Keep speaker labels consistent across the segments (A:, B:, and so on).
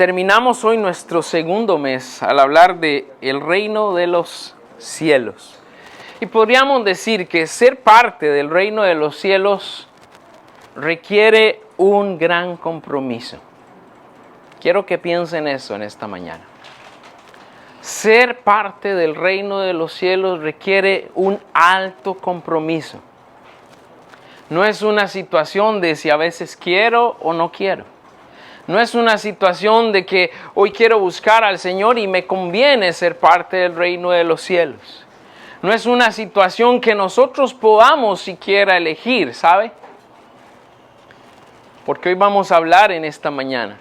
A: terminamos hoy nuestro segundo mes al hablar de el reino de los cielos. Y podríamos decir que ser parte del reino de los cielos requiere un gran compromiso. Quiero que piensen eso en esta mañana. Ser parte del reino de los cielos requiere un alto compromiso. No es una situación de si a veces quiero o no quiero. No es una situación de que hoy quiero buscar al Señor y me conviene ser parte del reino de los cielos. No es una situación que nosotros podamos siquiera elegir, ¿sabe? Porque hoy vamos a hablar en esta mañana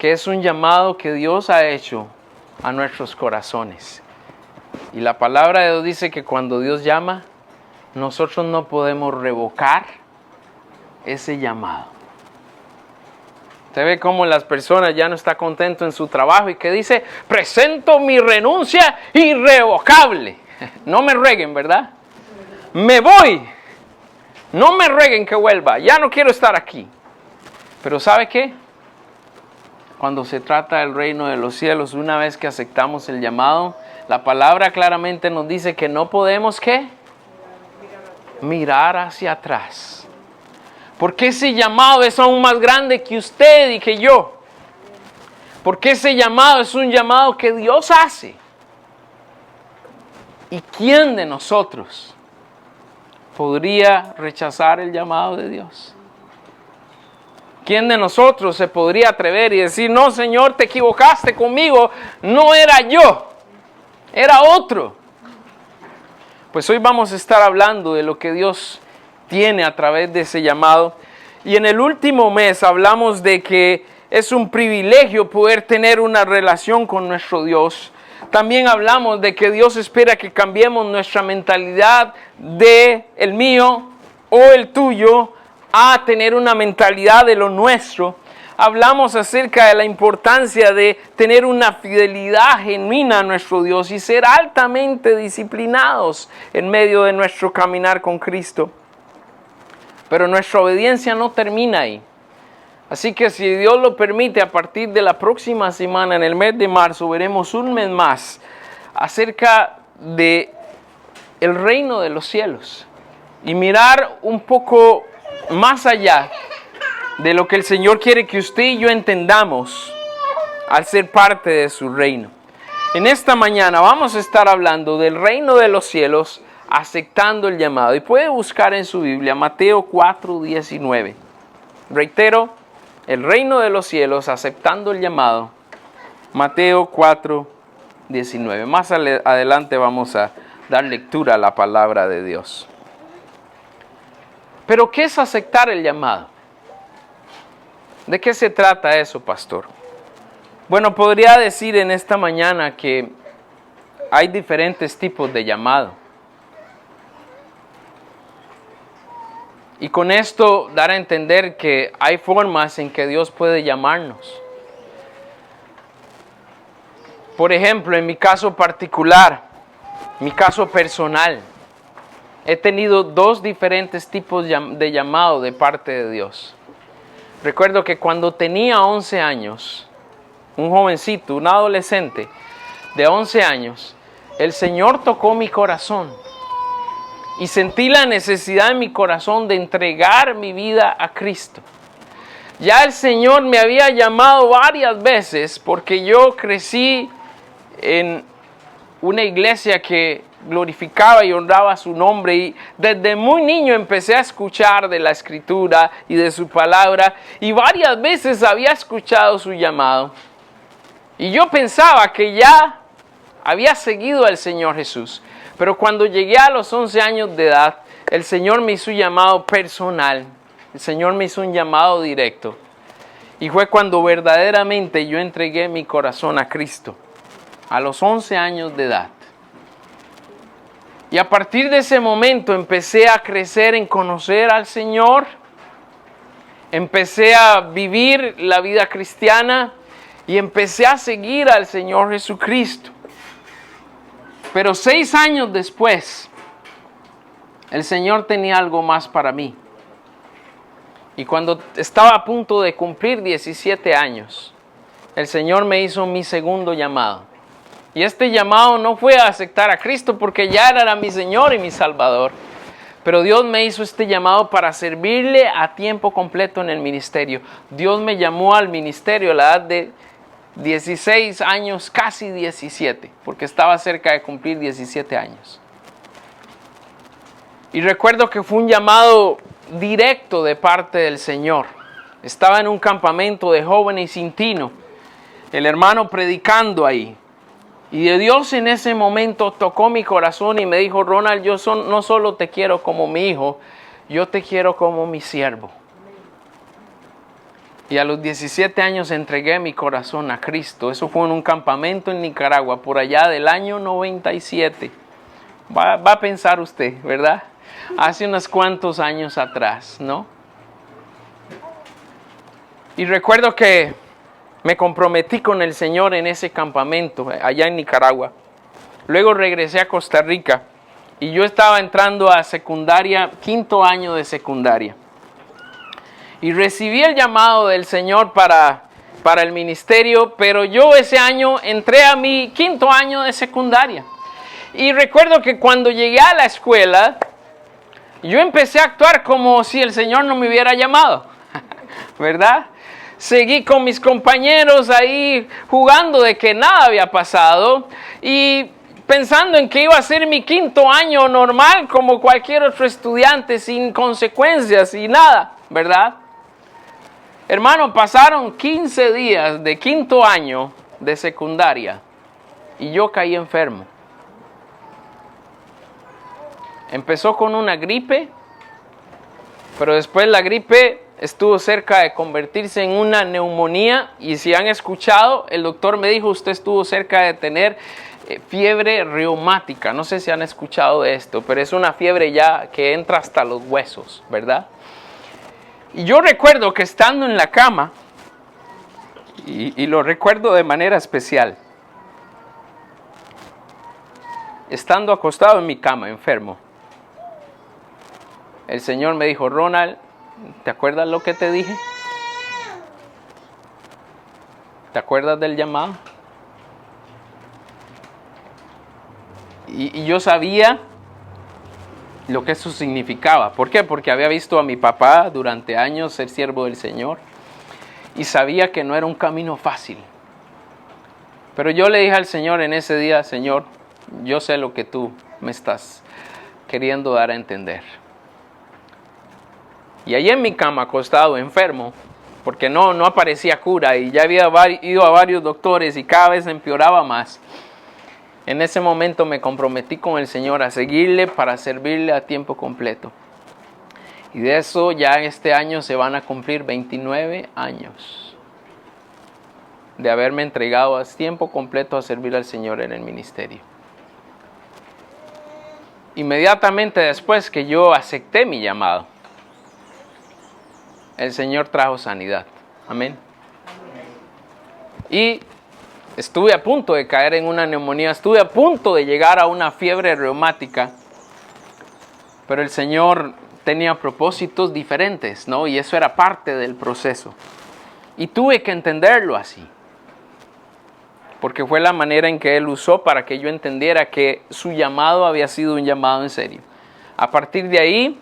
A: que es un llamado que Dios ha hecho a nuestros corazones. Y la palabra de Dios dice que cuando Dios llama, nosotros no podemos revocar ese llamado. Usted ve cómo las personas ya no están contentas en su trabajo y que dice, presento mi renuncia irrevocable. No me rueguen, ¿verdad? Me voy. No me rueguen que vuelva. Ya no quiero estar aquí. Pero ¿sabe qué? Cuando se trata del reino de los cielos, una vez que aceptamos el llamado, la palabra claramente nos dice que no podemos, ¿qué? Mirar hacia atrás. Porque ese llamado es aún más grande que usted y que yo. Porque ese llamado es un llamado que Dios hace. ¿Y quién de nosotros podría rechazar el llamado de Dios? ¿Quién de nosotros se podría atrever y decir, no, Señor, te equivocaste conmigo, no era yo, era otro? Pues hoy vamos a estar hablando de lo que Dios tiene a través de ese llamado. Y en el último mes hablamos de que es un privilegio poder tener una relación con nuestro Dios. También hablamos de que Dios espera que cambiemos nuestra mentalidad de el mío o el tuyo a tener una mentalidad de lo nuestro. Hablamos acerca de la importancia de tener una fidelidad genuina a nuestro Dios y ser altamente disciplinados en medio de nuestro caminar con Cristo. Pero nuestra obediencia no termina ahí. Así que si Dios lo permite, a partir de la próxima semana, en el mes de marzo, veremos un mes más acerca de el reino de los cielos y mirar un poco más allá de lo que el Señor quiere que usted y yo entendamos al ser parte de su reino. En esta mañana vamos a estar hablando del reino de los cielos, aceptando el llamado. Y puede buscar en su Biblia Mateo 4:19. Reitero, el reino de los cielos, aceptando el llamado. Mateo 4:19. Más adelante vamos a dar lectura a la palabra de Dios. Pero ¿qué es aceptar el llamado? ¿De qué se trata eso, pastor? Bueno, podría decir en esta mañana que hay diferentes tipos de llamado. Y con esto dar a entender que hay formas en que Dios puede llamarnos. Por ejemplo, en mi caso particular, mi caso personal, he tenido dos diferentes tipos de llamado de parte de Dios. Recuerdo que cuando tenía 11 años, un jovencito, un adolescente de 11 años, el Señor tocó mi corazón. Y sentí la necesidad en mi corazón de entregar mi vida a Cristo. Ya el Señor me había llamado varias veces porque yo crecí en una iglesia que glorificaba y honraba su nombre. Y desde muy niño empecé a escuchar de la Escritura y de su palabra. Y varias veces había escuchado su llamado. Y yo pensaba que ya había seguido al Señor Jesús. Pero cuando llegué a los 11 años de edad, el Señor me hizo un llamado personal. El Señor me hizo un llamado directo. Y fue cuando verdaderamente yo entregué mi corazón a Cristo. A los 11 años de edad. Y a partir de ese momento empecé a crecer en conocer al Señor. Empecé a vivir la vida cristiana. Y empecé a seguir al Señor Jesucristo. Pero 6 años después, el Señor tenía algo más para mí. Y cuando estaba a punto de cumplir 17 años, el Señor me hizo mi segundo llamado. Y este llamado no fue a aceptar a Cristo porque ya era mi Señor y mi Salvador. Pero Dios me hizo este llamado para servirle a tiempo completo en el ministerio. Dios me llamó al ministerio a la edad de 16 años, casi 17, porque estaba cerca de cumplir 17 años. Y recuerdo que fue un llamado directo de parte del Señor. Estaba en un campamento de jóvenes sin tino, el hermano predicando ahí. Y de Dios en ese momento tocó mi corazón y me dijo: Ronald, yo no solo te quiero como mi hijo, yo te quiero como mi siervo. Y a los 17 años entregué mi corazón a Cristo. Eso fue en un campamento en Nicaragua, por allá del año 97. Va a pensar usted, ¿verdad? Hace unos cuantos años atrás, ¿no? Y recuerdo que me comprometí con el Señor en ese campamento, allá en Nicaragua. Luego regresé a Costa Rica y yo estaba entrando a secundaria, 5º año de secundaria. Y recibí el llamado del Señor para el ministerio, pero yo ese año entré a mi 5º año de secundaria. Y recuerdo que cuando llegué a la escuela, yo empecé a actuar como si el Señor no me hubiera llamado, ¿verdad? Seguí con mis compañeros ahí jugando de que nada había pasado y pensando en que iba a ser mi 5º año normal como cualquier otro estudiante, sin consecuencias y nada, ¿verdad? Hermano, pasaron 15 días de 5º año de secundaria y yo caí enfermo. Empezó con una gripe, pero después la gripe estuvo cerca de convertirse en una neumonía. Y si han escuchado, el doctor me dijo: usted estuvo cerca de tener fiebre reumática. No sé si han escuchado de esto, pero es una fiebre ya que entra hasta los huesos, ¿verdad? Y yo recuerdo que estando en la cama, y lo recuerdo de manera especial, estando acostado en mi cama, enfermo, el Señor me dijo: Ronald, ¿te acuerdas lo que te dije? ¿Te acuerdas del llamado? Y yo sabía lo que eso significaba. ¿Por qué? Porque había visto a mi papá durante años ser siervo del Señor y sabía que no era un camino fácil. Pero yo le dije al Señor en ese día: Señor, yo sé lo que tú me estás queriendo dar a entender. Y allí en mi cama, acostado, enfermo, porque no aparecía cura y ya había ido a varios doctores y cada vez empeoraba más. En ese momento me comprometí con el Señor a seguirle para servirle a tiempo completo. Y de eso ya este año se van a cumplir 29 años de haberme entregado a tiempo completo a servir al Señor en el ministerio. Inmediatamente después que yo acepté mi llamado, el Señor trajo sanidad. Amén. Y estuve a punto de caer en una neumonía, estuve a punto de llegar a una fiebre reumática, pero el Señor tenía propósitos diferentes, ¿no? Y eso era parte del proceso. Y tuve que entenderlo así, porque fue la manera en que Él usó para que yo entendiera que su llamado había sido un llamado en serio. A partir de ahí,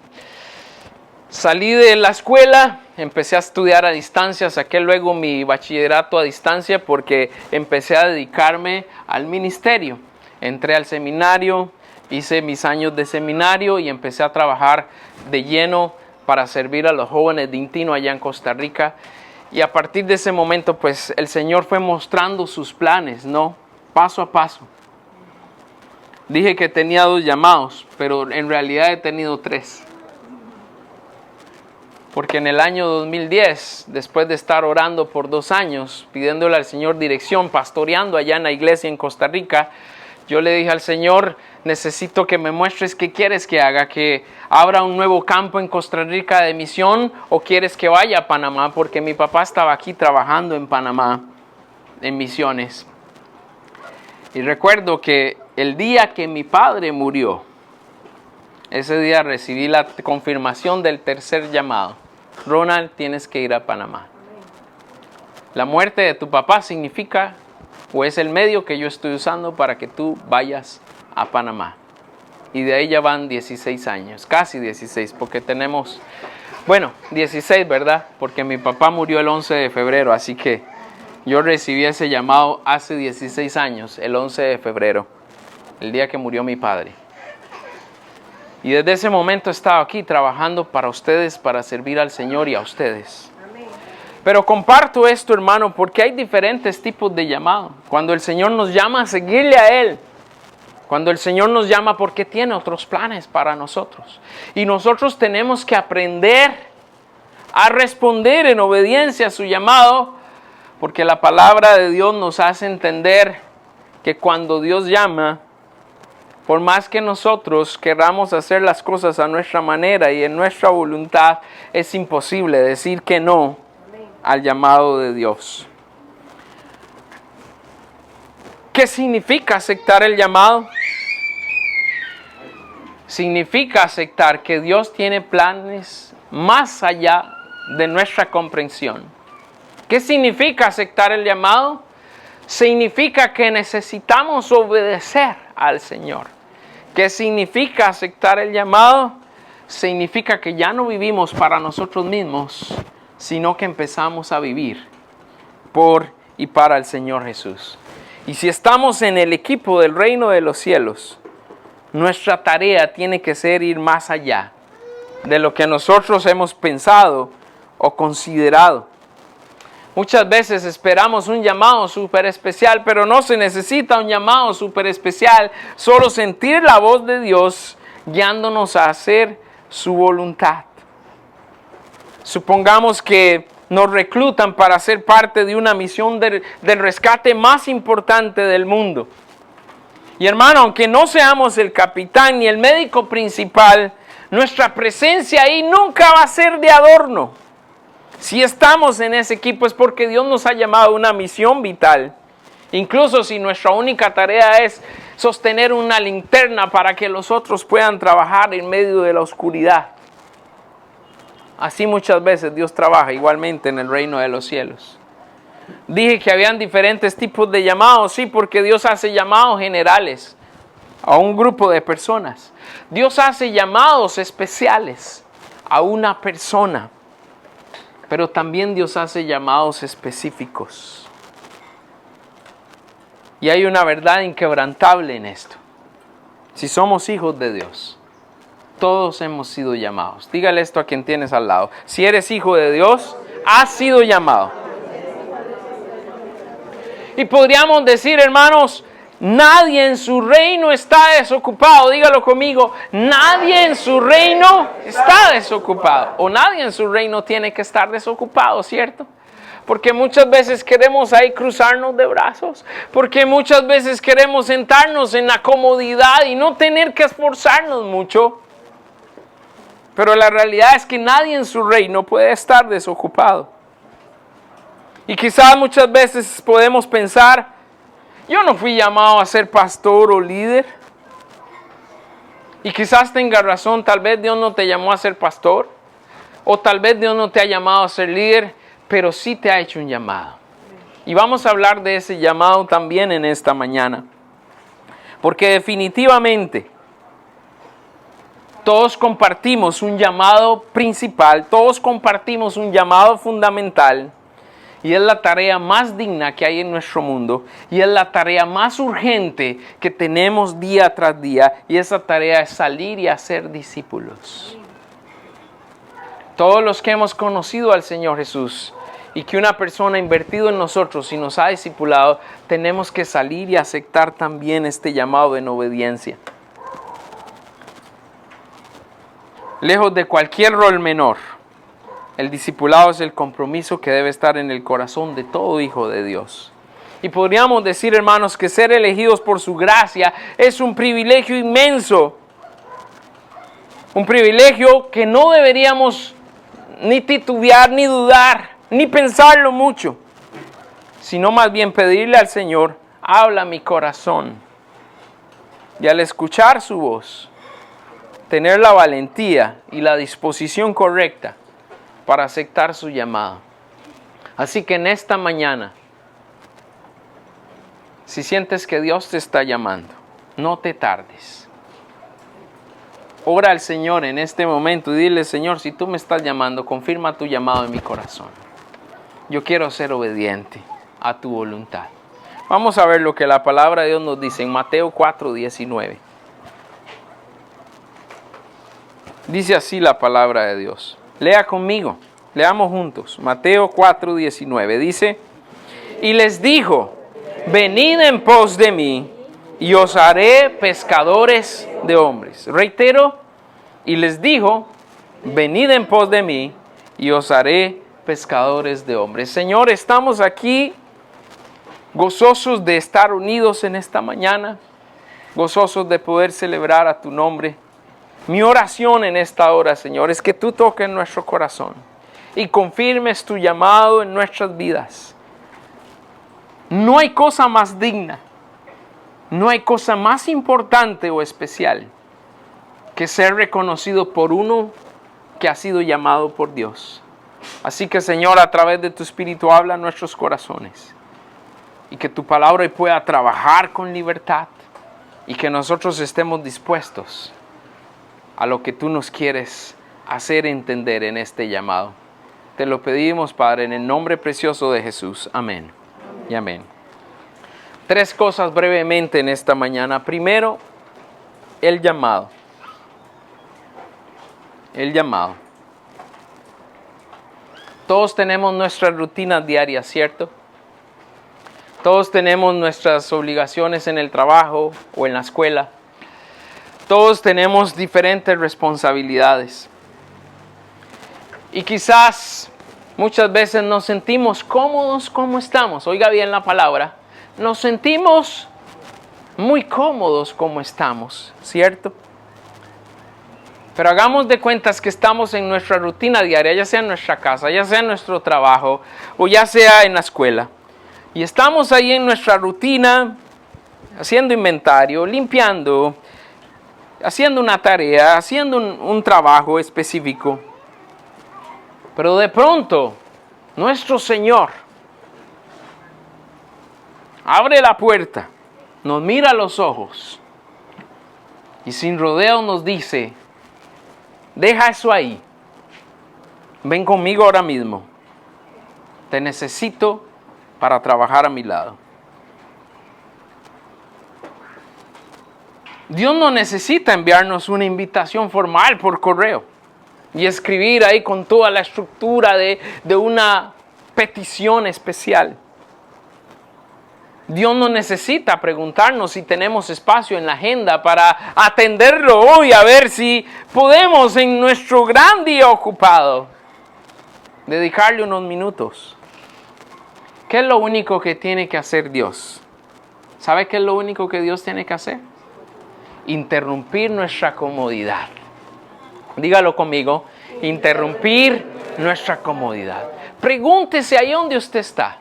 A: salí de la escuela, empecé a estudiar a distancia, saqué luego mi bachillerato a distancia porque empecé a dedicarme al ministerio. Entré al seminario, hice mis años de seminario y empecé a trabajar de lleno para servir a los jóvenes de Intino allá en Costa Rica. Y a partir de ese momento, pues el Señor fue mostrando sus planes, ¿no? Paso a paso. Dije que tenía 2 llamados, pero en realidad he tenido 3. Porque en el año 2010, después de estar orando por 2 años, pidiéndole al Señor dirección, pastoreando allá en la iglesia en Costa Rica, yo le dije al Señor: necesito que me muestres qué quieres que haga, que abra un nuevo campo en Costa Rica de misión o quieres que vaya a Panamá, porque mi papá estaba aquí trabajando en Panamá, en misiones. Y recuerdo que el día que mi padre murió, ese día recibí la confirmación del tercer llamado. Ronald, tienes que ir a Panamá. La muerte de tu papá significa, o es el medio que yo estoy usando para que tú vayas a Panamá. Y de ahí ya van 16 años, casi 16, porque tenemos, 16, ¿verdad? Porque mi papá murió el 11 de febrero, así que yo recibí ese llamado hace 16 años, el 11 de febrero, el día que murió mi padre. Y desde ese momento he estado aquí trabajando para ustedes, para servir al Señor y a ustedes. Pero comparto esto, hermano, porque hay diferentes tipos de llamado. Cuando el Señor nos llama a seguirle a Él, cuando el Señor nos llama porque tiene otros planes para nosotros. Y nosotros tenemos que aprender a responder en obediencia a su llamado, porque la palabra de Dios nos hace entender que cuando Dios llama, por más que nosotros queramos hacer las cosas a nuestra manera y en nuestra voluntad, es imposible decir que no al llamado de Dios. ¿Qué significa aceptar el llamado? Significa aceptar que Dios tiene planes más allá de nuestra comprensión. ¿Qué significa aceptar el llamado? Significa que necesitamos obedecer al Señor. ¿Qué significa aceptar el llamado? Significa que ya no vivimos para nosotros mismos, sino que empezamos a vivir por y para el Señor Jesús. Y si estamos en el equipo del reino de los cielos, nuestra tarea tiene que ser ir más allá de lo que nosotros hemos pensado o considerado. Muchas veces esperamos un llamado súper especial, pero no se necesita un llamado súper especial, solo sentir la voz de Dios guiándonos a hacer su voluntad. Supongamos que nos reclutan para ser parte de una misión del rescate más importante del mundo. Y hermano, aunque no seamos el capitán ni el médico principal, nuestra presencia ahí nunca va a ser de adorno. Si estamos en ese equipo es porque Dios nos ha llamado a una misión vital. Incluso si nuestra única tarea es sostener una linterna para que los otros puedan trabajar en medio de la oscuridad. Así muchas veces Dios trabaja igualmente en el reino de los cielos. Dije que habían diferentes tipos de llamados, sí, porque Dios hace llamados generales a un grupo de personas. Dios hace llamados especiales a una persona, pero también Dios hace llamados específicos. Y hay una verdad inquebrantable en esto. Si somos hijos de Dios, todos hemos sido llamados. Dígale esto a quien tienes al lado. Si eres hijo de Dios, has sido llamado. Y podríamos decir, hermanos, nadie en su reino está desocupado. Dígalo conmigo, nadie en su reino está desocupado. O nadie en su reino tiene que estar desocupado, ¿cierto? Porque muchas veces queremos ahí cruzarnos de brazos. Porque muchas veces queremos sentarnos en la comodidad y no tener que esforzarnos mucho. Pero la realidad es que nadie en su reino puede estar desocupado. Y quizás muchas veces podemos pensar, yo no fui llamado a ser pastor o líder. Y quizás tenga razón, tal vez Dios no te llamó a ser pastor. O tal vez Dios no te ha llamado a ser líder, pero sí te ha hecho un llamado. Y vamos a hablar de ese llamado también en esta mañana. Porque definitivamente todos compartimos un llamado principal, todos compartimos un llamado fundamental. Y es la tarea más digna que hay en nuestro mundo. Y es la tarea más urgente que tenemos día tras día. Y esa tarea es salir y hacer discípulos. Todos los que hemos conocido al Señor Jesús y que una persona ha invertido en nosotros y nos ha discipulado, tenemos que salir y aceptar también este llamado en obediencia. Lejos de cualquier rol menor, el discipulado es el compromiso que debe estar en el corazón de todo hijo de Dios. Y podríamos decir, hermanos, que ser elegidos por su gracia es un privilegio inmenso. Un privilegio que no deberíamos ni titubear, ni dudar, ni pensarlo mucho, sino más bien pedirle al Señor, habla mi corazón. Y al escuchar su voz, tener la valentía y la disposición correcta para aceptar su llamado. Así que en esta mañana, si sientes que Dios te está llamando, no te tardes. Ora al Señor en este momento y dile: Señor, si tú me estás llamando, confirma tu llamado en mi corazón. Yo quiero ser obediente a tu voluntad. Vamos a ver lo que la palabra de Dios nos dice en Mateo 4:19. Dice así la palabra de Dios. Lea conmigo, leamos juntos. Mateo 4:19 dice: y les dijo: venid en pos de mí, y os haré pescadores de hombres. Reitero, y les dijo: venid en pos de mí, y os haré pescadores de hombres. Señor, estamos aquí gozosos de estar unidos en esta mañana, gozosos de poder celebrar a tu nombre. Mi oración en esta hora, Señor, es que tú toques nuestro corazón y confirmes tu llamado en nuestras vidas. No hay cosa más digna, no hay cosa más importante o especial que ser reconocido por uno que ha sido llamado por Dios. Así que, Señor, a través de tu Espíritu habla a nuestros corazones y que tu palabra hoy pueda trabajar con libertad y que nosotros estemos dispuestos a lo que tú nos quieres hacer entender en este llamado. Te lo pedimos, Padre, en el nombre precioso de Jesús. Amén y amén. 3 cosas brevemente en esta mañana. Primero, el llamado. El llamado. Todos tenemos nuestras rutinas diarias, ¿cierto? Todos tenemos nuestras obligaciones en el trabajo o en la escuela. Todos tenemos diferentes responsabilidades. Y quizás muchas veces nos sentimos cómodos como estamos. Oiga bien la palabra. Nos sentimos muy cómodos como estamos, ¿cierto? Pero hagamos de cuentas que estamos en nuestra rutina diaria, ya sea en nuestra casa, ya sea en nuestro trabajo o ya sea en la escuela. Y estamos ahí en nuestra rutina, haciendo inventario, limpiando, haciendo una tarea, haciendo un trabajo específico. Pero de pronto, nuestro Señor abre la puerta, nos mira a los ojos y sin rodeo nos dice: deja eso ahí, ven conmigo ahora mismo, te necesito para trabajar a mi lado. Dios no necesita enviarnos una invitación formal por correo y escribir ahí con toda la estructura de una petición especial. Dios no necesita preguntarnos si tenemos espacio en la agenda para atenderlo hoy, a ver si podemos en nuestro gran día ocupado dedicarle unos minutos. ¿Qué es lo único que tiene que hacer Dios? ¿Sabe qué es lo único que Dios tiene que hacer? Interrumpir nuestra comodidad. Dígalo conmigo: interrumpir nuestra comodidad. Pregúntese ahí donde usted está: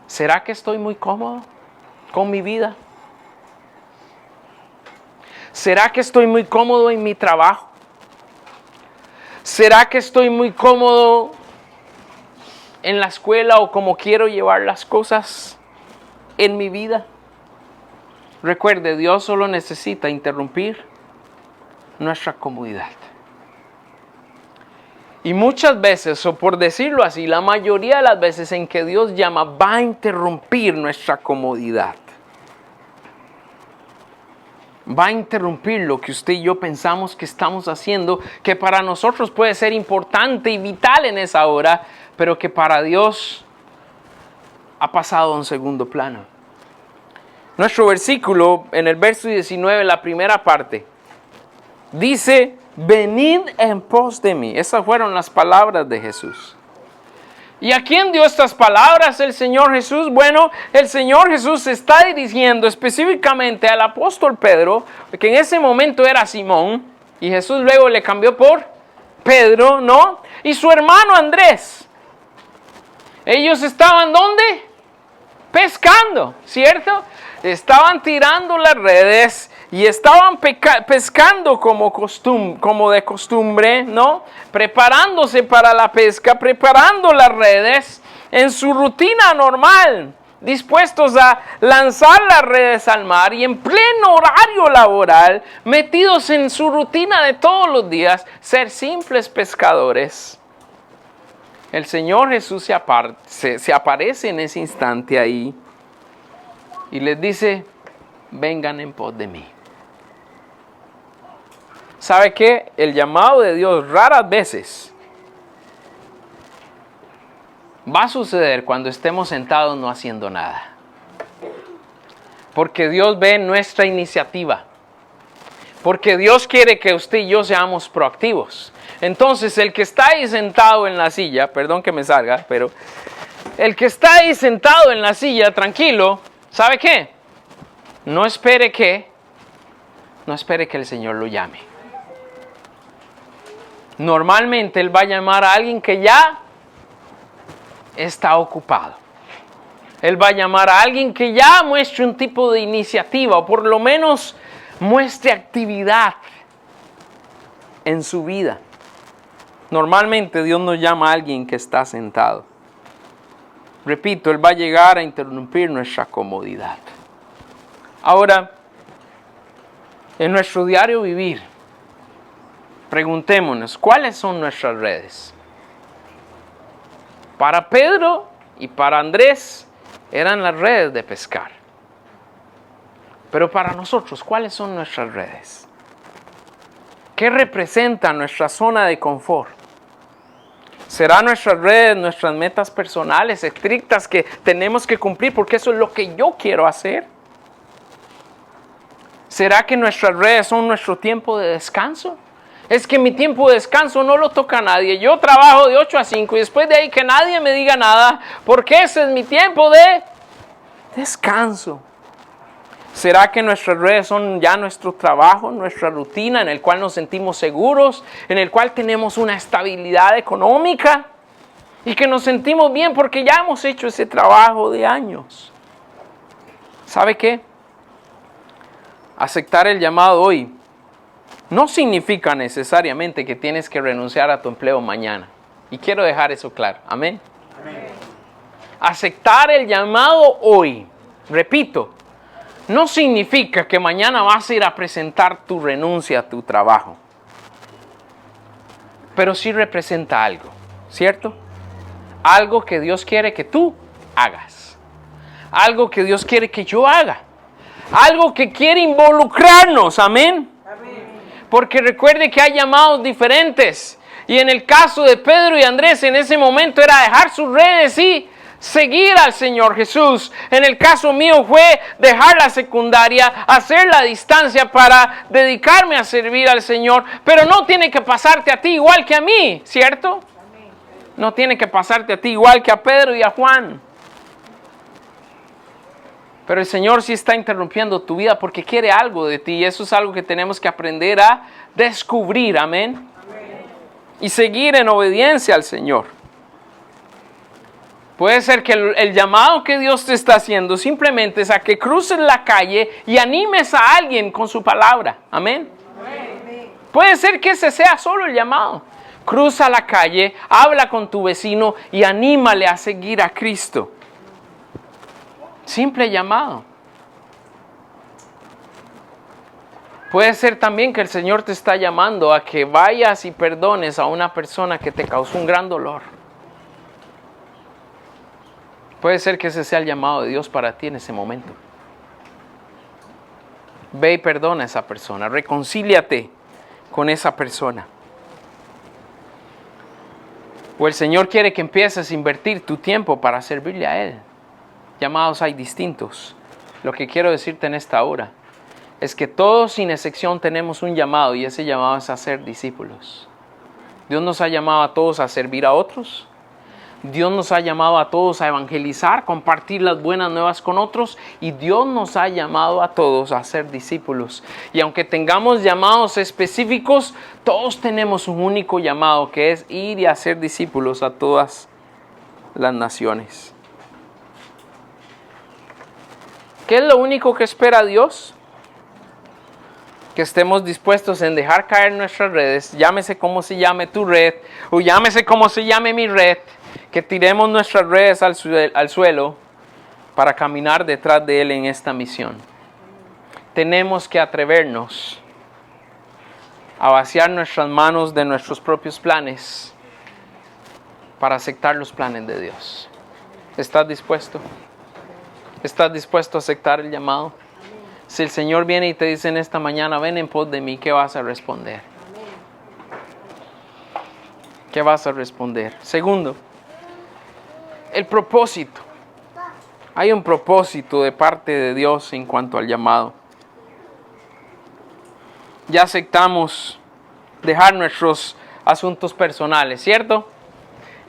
A: ¿será que estoy muy cómodo con mi vida? ¿Será que estoy muy cómodo en mi trabajo? ¿Será que estoy muy cómodo en la escuela o como quiero llevar las cosas en mi vida? Recuerde, Dios solo necesita interrumpir nuestra comodidad. Y muchas veces, o por decirlo así, la mayoría de las veces en que Dios llama, va a interrumpir nuestra comodidad. Va a interrumpir lo que usted y yo pensamos que estamos haciendo, que para nosotros puede ser importante y vital en esa hora, pero que para Dios ha pasado a un segundo plano. Nuestro versículo, en el verso 19, la primera parte, dice: venid en pos de mí. Esas fueron las palabras de Jesús. ¿Y a quién dio estas palabras el Señor Jesús? Bueno, el Señor Jesús se está dirigiendo específicamente al apóstol Pedro, que en ese momento era Simón, y Jesús luego le cambió por Pedro, ¿no? Y su hermano Andrés. Ellos estaban, ¿dónde? Pescando, ¿cierto? Estaban tirando las redes y estaban pescando como de costumbre, ¿no? Preparándose para la pesca, preparando las redes. en su rutina normal, dispuestos a lanzar las redes al mar y en pleno horario laboral, metidos en su rutina de todos los días, ser simples pescadores. El Señor Jesús se aparece en ese instante ahí y les dice, vengan en pos de mí. ¿Sabe qué? El llamado de Dios raras veces va a suceder cuando estemos sentados no haciendo nada. Porque Dios ve nuestra iniciativa. Porque Dios quiere que usted y yo seamos proactivos. Entonces, el que está ahí sentado en la silla, perdón que me salga, pero el que está ahí sentado en la silla, tranquilo, ¿sabe qué? No espere que el Señor lo llame. Normalmente Él va a llamar a alguien que ya está ocupado. Él va a llamar a alguien que ya muestre un tipo de iniciativa, o por lo menos muestre actividad en su vida. Normalmente Dios nos llama a alguien que está sentado. Repito, Él va a llegar a interrumpir nuestra comodidad. Ahora, en nuestro diario vivir, preguntémonos, ¿cuáles son nuestras redes? Para Pedro y para Andrés eran las redes de pescar. Pero para nosotros, ¿cuáles son nuestras redes? ¿Qué representa nuestra zona de confort? ¿Será nuestras redes, nuestras metas personales estrictas que tenemos que cumplir porque eso es lo que yo quiero hacer? ¿Será que nuestras redes son nuestro tiempo de descanso? Es que mi tiempo de descanso no lo toca a nadie. Yo trabajo de 8 a 5 y después de ahí que nadie me diga nada, porque ese es mi tiempo de descanso. ¿Será que nuestras redes son ya nuestro trabajo, nuestra rutina, en el cual nos sentimos seguros, en el cual tenemos una estabilidad económica y que nos sentimos bien porque ya hemos hecho ese trabajo de años? ¿Sabe qué? Aceptar el llamado hoy no significa necesariamente que tienes que renunciar a tu empleo mañana. Y quiero dejar eso claro. Amén. Amén. Aceptar el llamado hoy, repito, no significa que mañana vas a ir a presentar tu renuncia a tu trabajo. Pero sí representa algo, ¿cierto? Algo que Dios quiere que tú hagas. Algo que Dios quiere que yo haga. Algo que quiere involucrarnos, amén. Porque recuerde que hay llamados diferentes. Y en el caso de Pedro y Andrés, en ese momento era dejar sus redes y seguir al Señor Jesús. En el caso mío fue dejar la secundaria, hacer la distancia para dedicarme a servir al Señor. Pero no tiene que pasarte a ti igual que a mí, ¿cierto? No tiene que pasarte a ti igual que a Pedro y a Juan. Pero el Señor sí está interrumpiendo tu vida porque quiere algo de ti. Y eso es algo que tenemos que aprender a descubrir. Amén. Amén. Y seguir en obediencia al Señor. Puede ser que el llamado que Dios te está haciendo simplemente es a que cruces la calle y animes a alguien con su palabra. Amén. Amén. Puede ser que ese sea solo el llamado. Cruza la calle, habla con tu vecino y anímale a seguir a Cristo. Simple llamado. Puede ser también que el Señor te está llamando a que vayas y perdones a una persona que te causó un gran dolor. Puede ser que ese sea el llamado de Dios para ti en ese momento. Ve y perdona a esa persona. Reconcíliate con esa persona. O el Señor quiere que empieces a invertir tu tiempo para servirle a Él. Llamados hay distintos. Lo que quiero decirte en esta hora es que todos sin excepción tenemos un llamado y ese llamado es a ser discípulos. Dios nos ha llamado a todos a servir a otros. Dios nos ha llamado a todos a evangelizar, compartir las buenas nuevas con otros y Dios nos ha llamado a todos a ser discípulos. Y aunque tengamos llamados específicos, todos tenemos un único llamado que es ir y hacer discípulos a todas las naciones. ¿Qué es lo único que espera Dios? Que estemos dispuestos en dejar caer nuestras redes, llámese como se llame tu red, o llámese como se llame mi red, que tiremos nuestras redes al suelo para caminar detrás de Él en esta misión. Tenemos que atrevernos a vaciar nuestras manos de nuestros propios planes para aceptar los planes de Dios. ¿Estás dispuesto? ¿Estás dispuesto a aceptar el llamado? Si el Señor viene y te dice en esta mañana, ven en pos de mí, ¿qué vas a responder? ¿Qué vas a responder? Segundo, el propósito. Hay un propósito de parte de Dios en cuanto al llamado. Ya aceptamos dejar nuestros asuntos personales, ¿cierto?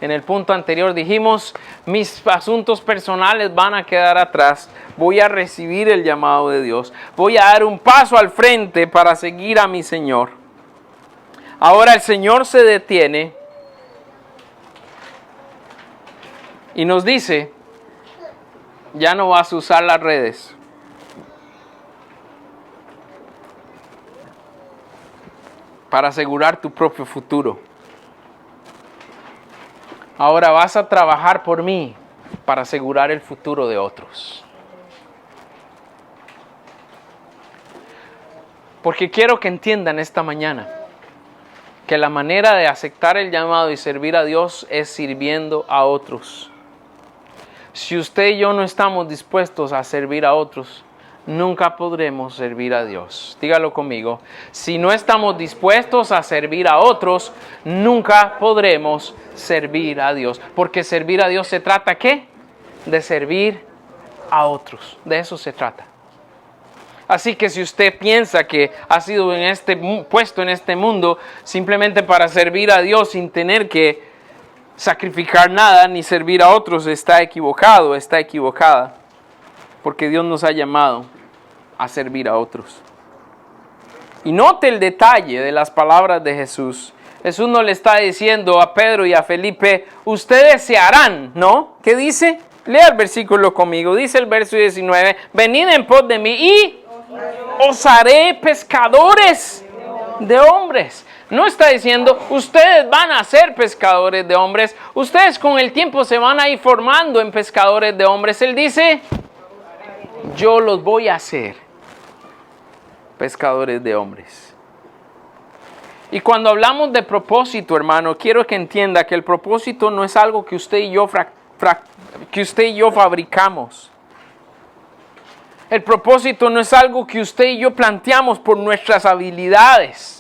A: En el punto anterior dijimos, mis asuntos personales van a quedar atrás. Voy a recibir el llamado de Dios. Voy a dar un paso al frente para seguir a mi Señor. Ahora el Señor se detiene y nos dice, ya no vas a usar las redes. Para asegurar tu propio futuro. Ahora vas a trabajar por mí para asegurar el futuro de otros. Porque quiero que entiendan esta mañana que la manera de aceptar el llamado y servir a Dios es sirviendo a otros. Si usted y yo no estamos dispuestos a servir a otros, nunca podremos servir a Dios. Dígalo conmigo. Si no estamos dispuestos a servir a otros, nunca podremos servir a Dios. Porque servir a Dios se trata, ¿qué? De servir a otros. De eso se trata. Así que si usted piensa que ha sido puesto en este mundo simplemente para servir a Dios sin tener que sacrificar nada ni servir a otros, está equivocado, está equivocada. Porque Dios nos ha llamado a servir a otros. Y note el detalle de las palabras de Jesús. Jesús no le está diciendo a Pedro y a Felipe, ustedes se harán, ¿no? ¿Qué dice? Lea el versículo conmigo. Dice el verso 19, venid en pos de mí y os haré pescadores de hombres. No está diciendo, ustedes van a ser pescadores de hombres. Ustedes con el tiempo se van a ir formando en pescadores de hombres. Él dice, yo los voy a hacer pescadores de hombres. Y cuando hablamos de propósito, hermano, quiero que entienda que el propósito no es algo que usted y yo fabricamos. El propósito no es algo que usted y yo planteamos por nuestras habilidades.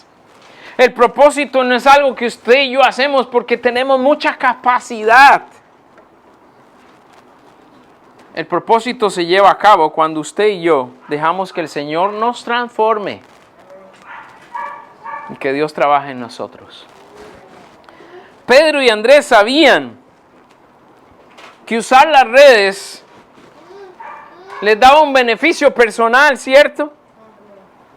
A: El propósito no es algo que usted y yo hacemos porque tenemos mucha capacidad. El propósito se lleva a cabo cuando usted y yo dejamos que el Señor nos transforme y que Dios trabaje en nosotros. Pedro y Andrés sabían que usar las redes les daba un beneficio personal, ¿cierto?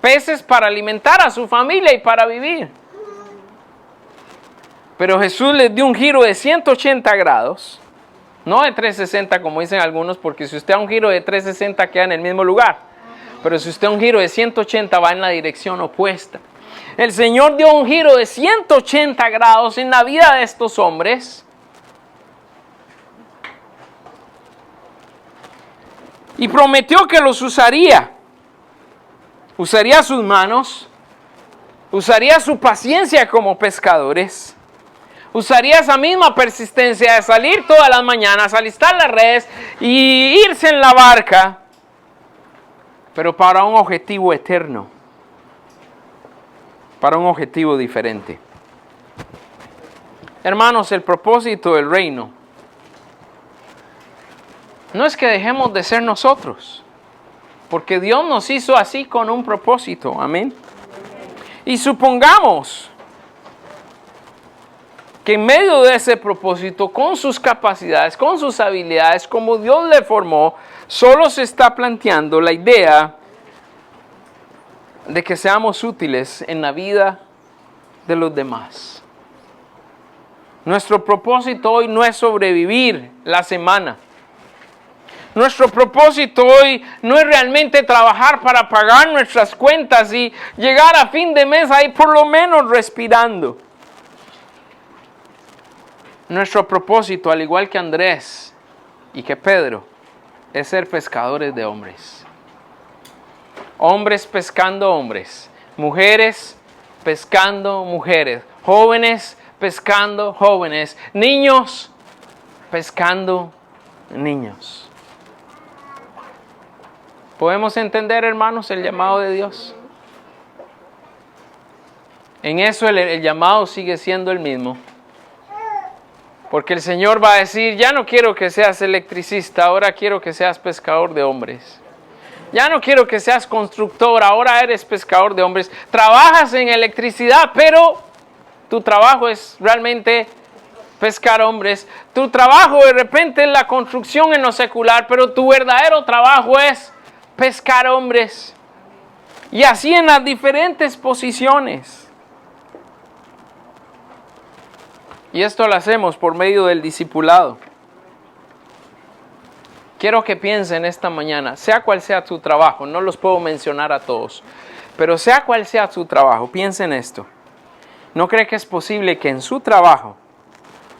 A: Peces para alimentar a su familia y para vivir. Pero Jesús les dio un giro de 180 grados. No de 360 como dicen algunos, porque si usted da un giro de 360 queda en el mismo lugar. Pero si usted da un giro de 180 va en la dirección opuesta. El Señor dio un giro de 180 grados en la vida de estos hombres. Y prometió que los usaría. Usaría sus manos. Usaría su paciencia como pescadores. Usaría esa misma persistencia de salir todas las mañanas, alistar las redes y irse en la barca, pero para un objetivo eterno, para un objetivo diferente. Hermanos, el propósito del reino no es que dejemos de ser nosotros, porque Dios nos hizo así con un propósito, amén. Y supongamos que en medio de ese propósito, con sus capacidades, con sus habilidades, como Dios le formó, solo se está planteando la idea de que seamos útiles en la vida de los demás. Nuestro propósito hoy no es sobrevivir la semana. Nuestro propósito hoy no es realmente trabajar para pagar nuestras cuentas y llegar a fin de mes ahí por lo menos respirando. Nuestro propósito, al igual que Andrés y que Pedro, es ser pescadores de hombres. Hombres pescando hombres, mujeres pescando mujeres, jóvenes pescando jóvenes, niños pescando niños. ¿Podemos entender, hermanos, el llamado de Dios? En eso el llamado sigue siendo el mismo. Porque el Señor va a decir, ya no quiero que seas electricista, ahora quiero que seas pescador de hombres. Ya no quiero que seas constructor, ahora eres pescador de hombres. Trabajas en electricidad, pero tu trabajo es realmente pescar hombres. Tu trabajo de repente es la construcción en lo secular, pero tu verdadero trabajo es pescar hombres. Y así en las diferentes posiciones. Y esto lo hacemos por medio del discipulado. Quiero que piensen esta mañana, sea cual sea tu trabajo, no los puedo mencionar a todos, pero sea cual sea tu trabajo, piensen esto. ¿No cree que es posible que en su trabajo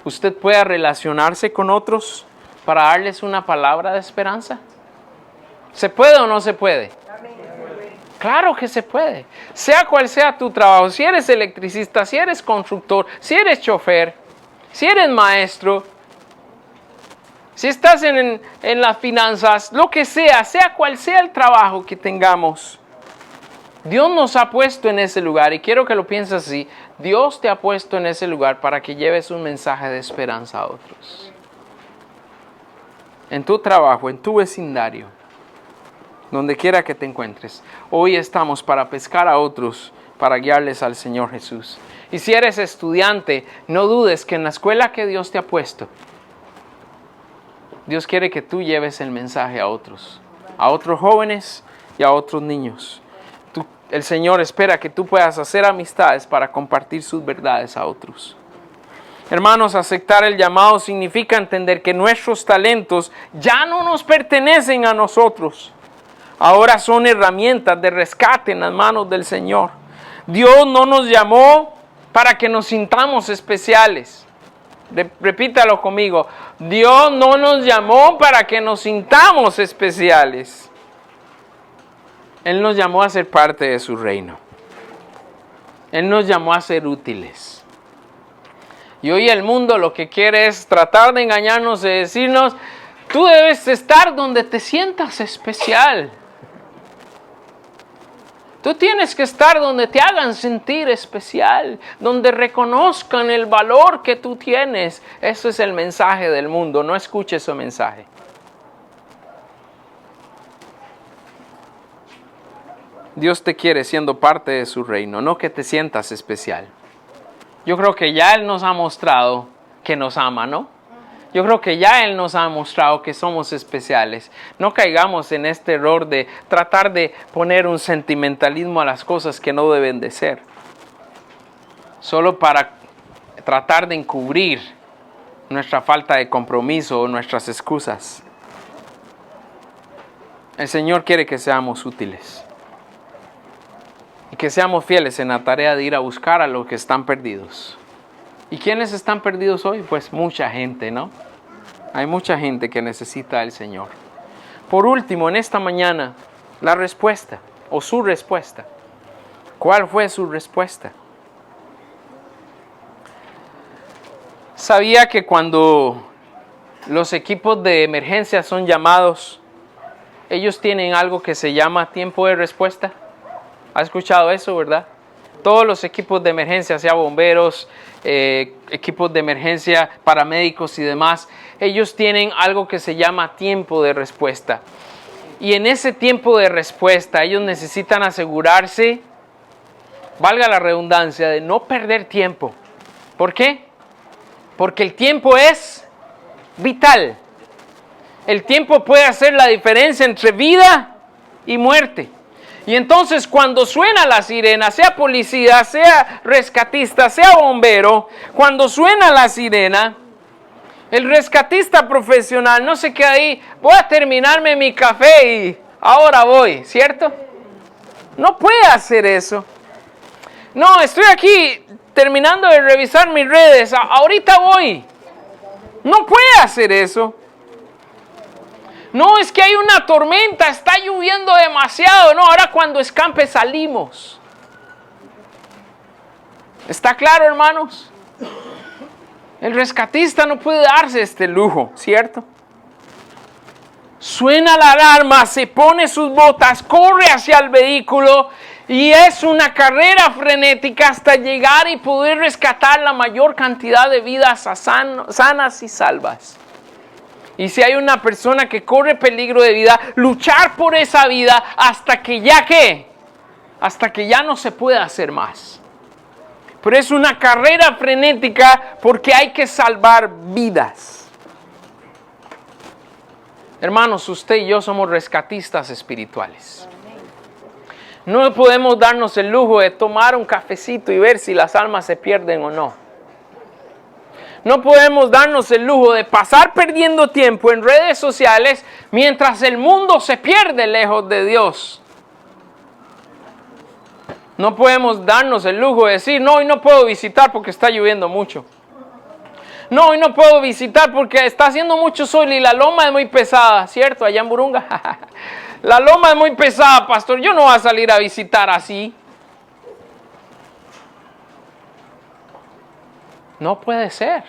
A: usted pueda relacionarse con otros para darles una palabra de esperanza? ¿Se puede o no se puede? Claro que se puede. Sea cual sea tu trabajo, si eres electricista, si eres constructor, si eres chofer, si eres maestro, si estás en las finanzas, lo que sea cual sea el trabajo que tengamos, Dios nos ha puesto en ese lugar, y quiero que lo pienses así, Dios te ha puesto en ese lugar para que lleves un mensaje de esperanza a otros. En tu trabajo, en tu vecindario, donde quiera que te encuentres, hoy estamos para pescar a otros, para guiarles al Señor Jesús. Y si eres estudiante, no dudes que en la escuela que Dios te ha puesto, Dios quiere que tú lleves el mensaje a otros jóvenes y a otros niños. El Señor espera que tú puedas hacer amistades para compartir sus verdades a otros. Hermanos, aceptar el llamado significa entender que nuestros talentos ya no nos pertenecen a nosotros. Ahora son herramientas de rescate en las manos del Señor. Dios no nos llamó para que nos sintamos especiales. Repítalo conmigo. Dios no nos llamó para que nos sintamos especiales. Él nos llamó a ser parte de su reino. Él nos llamó a ser útiles. Y hoy el mundo lo que quiere es tratar de engañarnos y decirnos, tú debes estar donde te sientas especial. Tú tienes que estar donde te hagan sentir especial, donde reconozcan el valor que tú tienes. Ese es el mensaje del mundo, no escuches ese mensaje. Dios te quiere siendo parte de su reino, no que te sientas especial. Yo creo que ya Él nos ha mostrado que nos ama, ¿no? Yo creo que ya Él nos ha mostrado que somos especiales. No caigamos en este error de tratar de poner un sentimentalismo a las cosas que no deben de ser. Solo para tratar de encubrir nuestra falta de compromiso o nuestras excusas. El Señor quiere que seamos útiles. Y que seamos fieles en la tarea de ir a buscar a los que están perdidos. ¿Y quiénes están perdidos hoy? Pues mucha gente, ¿no? Hay mucha gente que necesita al Señor. Por último, en esta mañana, la respuesta o su respuesta. ¿Cuál fue su respuesta? ¿Sabía que cuando los equipos de emergencia son llamados, ellos tienen algo que se llama tiempo de respuesta? ¿Ha escuchado eso, verdad? Todos los equipos de emergencia, sea bomberos, equipos de emergencia, paramédicos y demás, ellos tienen algo que se llama tiempo de respuesta. Y en ese tiempo de respuesta, ellos necesitan asegurarse, valga la redundancia, de no perder tiempo. ¿Por qué? Porque el tiempo es vital. El tiempo puede hacer la diferencia entre vida y muerte. Y entonces cuando suena la sirena, sea policía, sea rescatista, sea bombero, cuando suena la sirena, el rescatista profesional no se queda ahí, voy a terminarme mi café y ahora voy, ¿cierto? No puede hacer eso. No, estoy aquí terminando de revisar mis redes, ahorita voy. No puede hacer eso. No, es que hay una tormenta, está lloviendo demasiado. No, ahora cuando escampe salimos. ¿Está claro, hermanos? El rescatista no puede darse este lujo, ¿cierto? Suena la alarma, se pone sus botas, corre hacia el vehículo y es una carrera frenética hasta llegar y poder rescatar la mayor cantidad de vidas sanas y salvas. Y si hay una persona que corre peligro de vida, luchar por esa vida hasta que ya ¿qué? Hasta que ya no se pueda hacer más. Pero es una carrera frenética porque hay que salvar vidas. Hermanos, usted y yo somos rescatistas espirituales. No podemos darnos el lujo de tomar un cafecito y ver si las almas se pierden o no. No podemos darnos el lujo de pasar perdiendo tiempo en redes sociales mientras el mundo se pierde lejos de Dios. No podemos darnos el lujo de decir, no, hoy no puedo visitar porque está lloviendo mucho. No, hoy no puedo visitar porque está haciendo mucho sol y la loma es muy pesada, ¿cierto? Allá en Burunga. La loma es muy pesada, pastor. Yo no voy a salir a visitar así. No puede ser.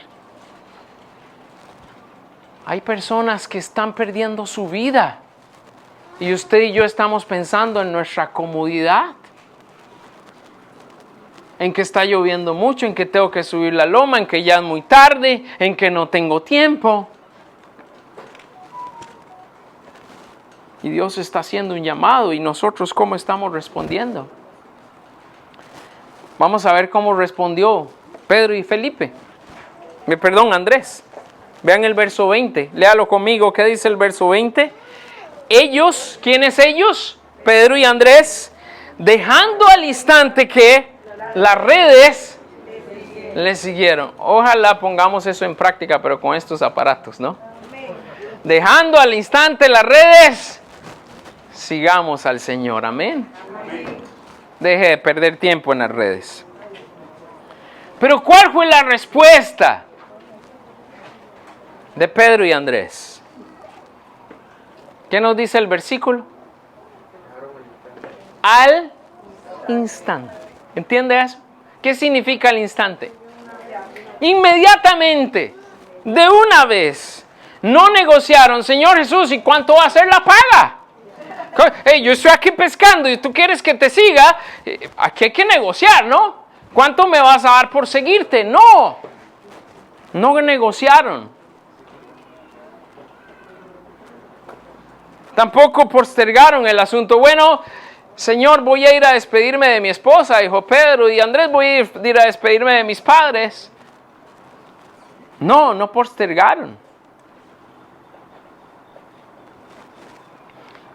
A: Hay personas que están perdiendo su vida. Y usted y yo estamos pensando en nuestra comodidad. En que está lloviendo mucho, en que tengo que subir la loma, en que ya es muy tarde, en que no tengo tiempo. Y Dios está haciendo un llamado y nosotros ¿cómo estamos respondiendo? Vamos a ver cómo respondió Pedro y Felipe. Andrés. Vean el verso 20. Léalo conmigo. ¿Qué dice el verso 20? Ellos, ¿quiénes ellos? Pedro y Andrés, dejando al instante que las redes le siguieron. Ojalá pongamos eso en práctica, pero con estos aparatos, ¿no? Dejando al instante las redes, sigamos al Señor. Amén. Deje de perder tiempo en las redes. Pero ¿cuál fue la respuesta de Pedro y Andrés? ¿Qué nos dice el versículo? Al instante. ¿Entiende eso? ¿Qué significa al instante? Inmediatamente, de una vez, no negociaron. Señor Jesús, ¿y cuánto va a ser la paga? Hey, yo estoy aquí pescando y tú quieres que te siga. Aquí hay que negociar, ¿no? ¿Cuánto me vas a dar por seguirte? No negociaron. Tampoco postergaron el asunto. Bueno, Señor, voy a ir a despedirme de mi esposa, dijo Pedro, y Andrés, voy a ir a despedirme de mis padres. No postergaron.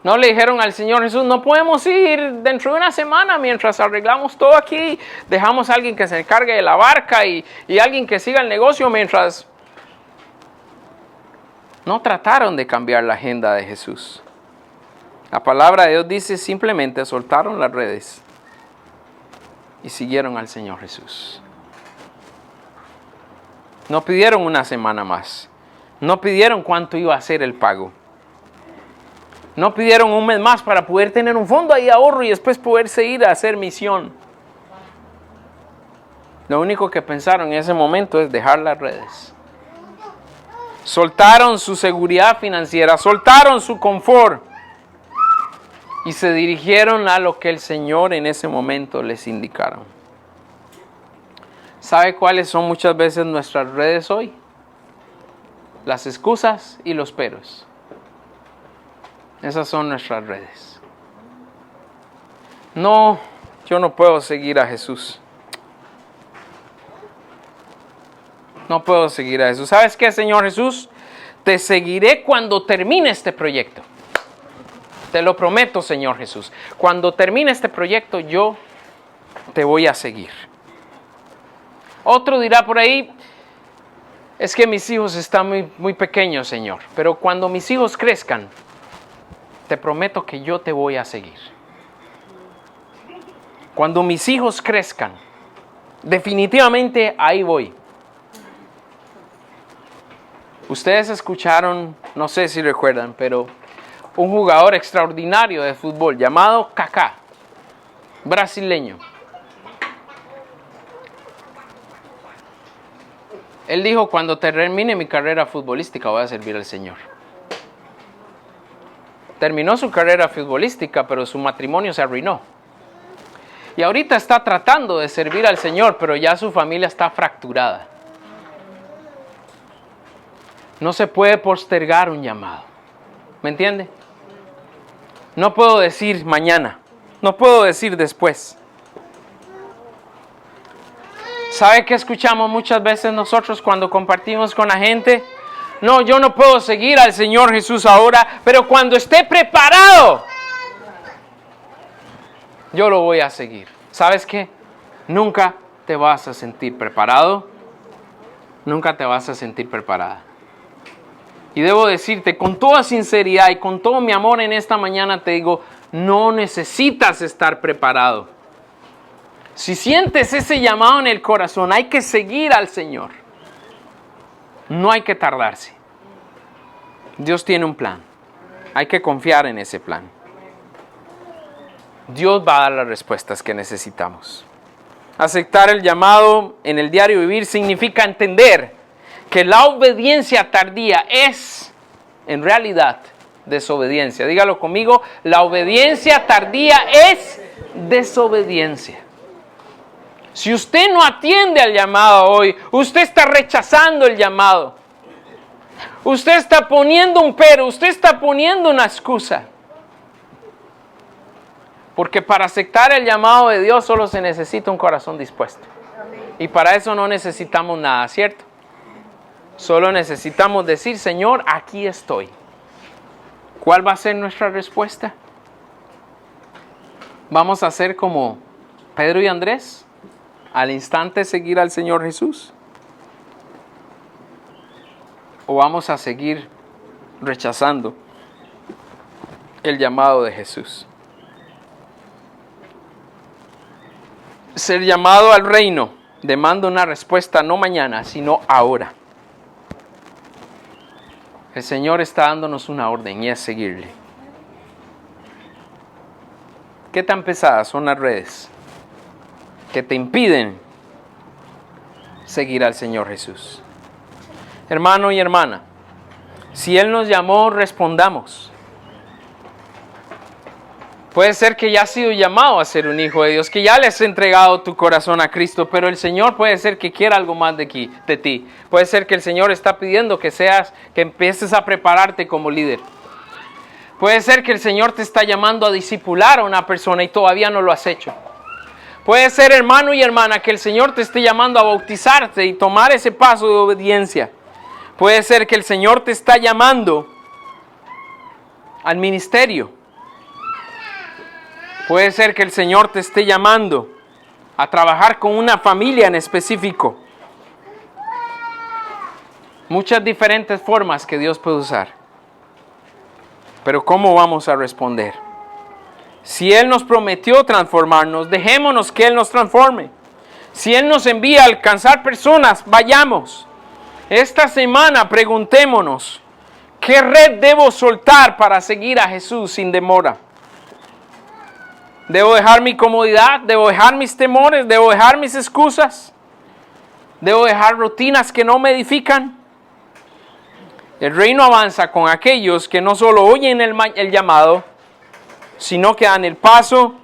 A: No le dijeron al Señor Jesús, no podemos ir dentro de una semana mientras arreglamos todo aquí. Dejamos a alguien que se encargue de la barca y alguien que siga el negocio mientras... No trataron de cambiar la agenda de Jesús. La palabra de Dios dice simplemente soltaron las redes y siguieron al Señor Jesús. No pidieron una semana más. No pidieron cuánto iba a ser el pago. No pidieron un mes más para poder tener un fondo ahí de ahorro y después poder seguir a hacer misión. Lo único que pensaron en ese momento es dejar las redes. Soltaron su seguridad financiera, soltaron su confort y se dirigieron a lo que el Señor en ese momento les indicaron. ¿Sabe cuáles son muchas veces nuestras redes hoy? Las excusas y los peros. Esas son nuestras redes. No, yo no puedo seguir a Jesús. No puedo seguir a Jesús. ¿Sabes qué, Señor Jesús? Te seguiré cuando termine este proyecto. Te lo prometo, Señor Jesús. Cuando termine este proyecto, yo te voy a seguir. Otro dirá por ahí, es que mis hijos están muy pequeños, Señor. Pero cuando mis hijos crezcan, te prometo que yo te voy a seguir. Cuando mis hijos crezcan, definitivamente ahí voy. Ustedes escucharon, no sé si recuerdan, pero un jugador extraordinario de fútbol llamado Kaká, brasileño. Él dijo, cuando termine mi carrera futbolística voy a servir al Señor. Terminó su carrera futbolística, pero su matrimonio se arruinó. Y ahorita está tratando de servir al Señor, pero ya su familia está fracturada. No se puede postergar un llamado. ¿Me entiende? No puedo decir mañana. No puedo decir después. ¿Sabe qué escuchamos muchas veces nosotros cuando compartimos con la gente? No, yo no puedo seguir al Señor Jesús ahora, pero cuando esté preparado, yo lo voy a seguir. ¿Sabes qué? Nunca te vas a sentir preparado. Nunca te vas a sentir preparada. Y debo decirte con toda sinceridad y con todo mi amor en esta mañana te digo, no necesitas estar preparado. Si sientes ese llamado en el corazón, hay que seguir al Señor. No hay que tardarse. Dios tiene un plan. Hay que confiar en ese plan. Dios va a dar las respuestas que necesitamos. Aceptar el llamado en el diario vivir significa entender que la obediencia tardía es, en realidad, desobediencia. Dígalo conmigo, la obediencia tardía es desobediencia. Si usted no atiende al llamado hoy, usted está rechazando el llamado. Usted está poniendo un pero, usted está poniendo una excusa. Porque para aceptar el llamado de Dios solo se necesita un corazón dispuesto. Y para eso no necesitamos nada, ¿cierto? Solo necesitamos decir, Señor, aquí estoy. ¿Cuál va a ser nuestra respuesta? ¿Vamos a ser como Pedro y Andrés? Al instante seguir al Señor Jesús. ¿O vamos a seguir rechazando el llamado de Jesús? Ser llamado al reino demanda una respuesta no mañana, sino ahora. El Señor está dándonos una orden y es seguirle. ¿Qué tan pesadas son las redes que te impiden seguir al Señor Jesús? Hermano y hermana, si Él nos llamó, respondamos. Puede ser que ya has sido llamado a ser un hijo de Dios, que ya le has entregado tu corazón a Cristo, pero el Señor puede ser que quiera algo más de ti. Puede ser que el Señor está pidiendo que empieces a prepararte como líder. Puede ser que el Señor te está llamando a discipular a una persona y todavía no lo has hecho. Puede ser, hermano y hermana, que el Señor te esté llamando a bautizarte y tomar ese paso de obediencia. Puede ser que el Señor te está llamando al ministerio. Puede ser que el Señor te esté llamando a trabajar con una familia en específico. Muchas diferentes formas que Dios puede usar. Pero ¿cómo vamos a responder? Si Él nos prometió transformarnos, dejémonos que Él nos transforme. Si Él nos envía a alcanzar personas, vayamos. Esta semana preguntémonos, ¿qué red debo soltar para seguir a Jesús sin demora? ¿Debo dejar mi comodidad? ¿Debo dejar mis temores? ¿Debo dejar mis excusas? ¿Debo dejar rutinas que no me edifican? El reino avanza con aquellos que no solo oyen el llamado, sino que dan el paso,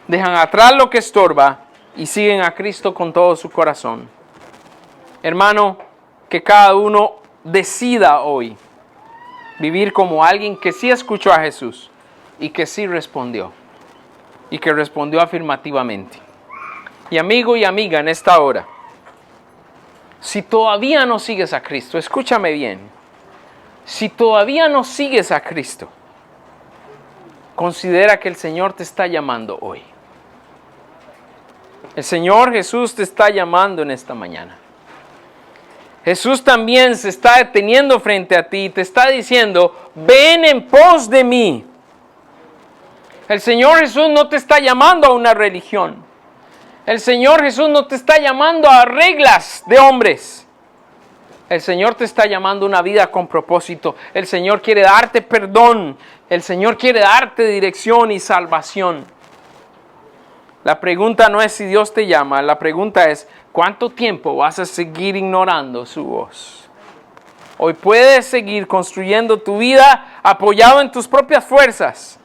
A: dejan atrás lo que estorba y siguen a Cristo con todo su corazón. Hermano, que cada uno decida hoy vivir como alguien que sí escuchó a Jesús y que sí respondió. Y que respondió afirmativamente. Y amigo y amiga, en esta hora, si todavía no sigues a Cristo, escúchame bien. Si todavía no sigues a Cristo, considera que el Señor te está llamando hoy. El Señor Jesús te está llamando en esta mañana. Jesús también se está deteniendo frente a ti y te está diciendo, ven en pos de mí. El Señor Jesús no te está llamando a una religión. El Señor Jesús no te está llamando a reglas de hombres. El Señor te está llamando a una vida con propósito. El Señor quiere darte perdón. El Señor quiere darte dirección y salvación. La pregunta no es si Dios te llama. La pregunta es, ¿cuánto tiempo vas a seguir ignorando su voz? Hoy puedes seguir construyendo tu vida apoyado en tus propias fuerzas.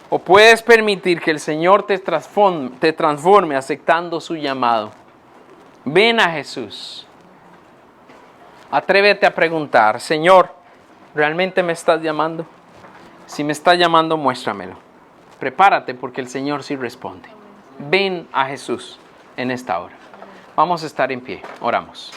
A: O puedes permitir que el Señor te transforme aceptando su llamado. Ven a Jesús. Atrévete a preguntar, Señor, ¿realmente me estás llamando? Si me estás llamando, muéstramelo. Prepárate porque el Señor sí responde. Ven a Jesús en esta hora. Vamos a estar en pie. Oramos.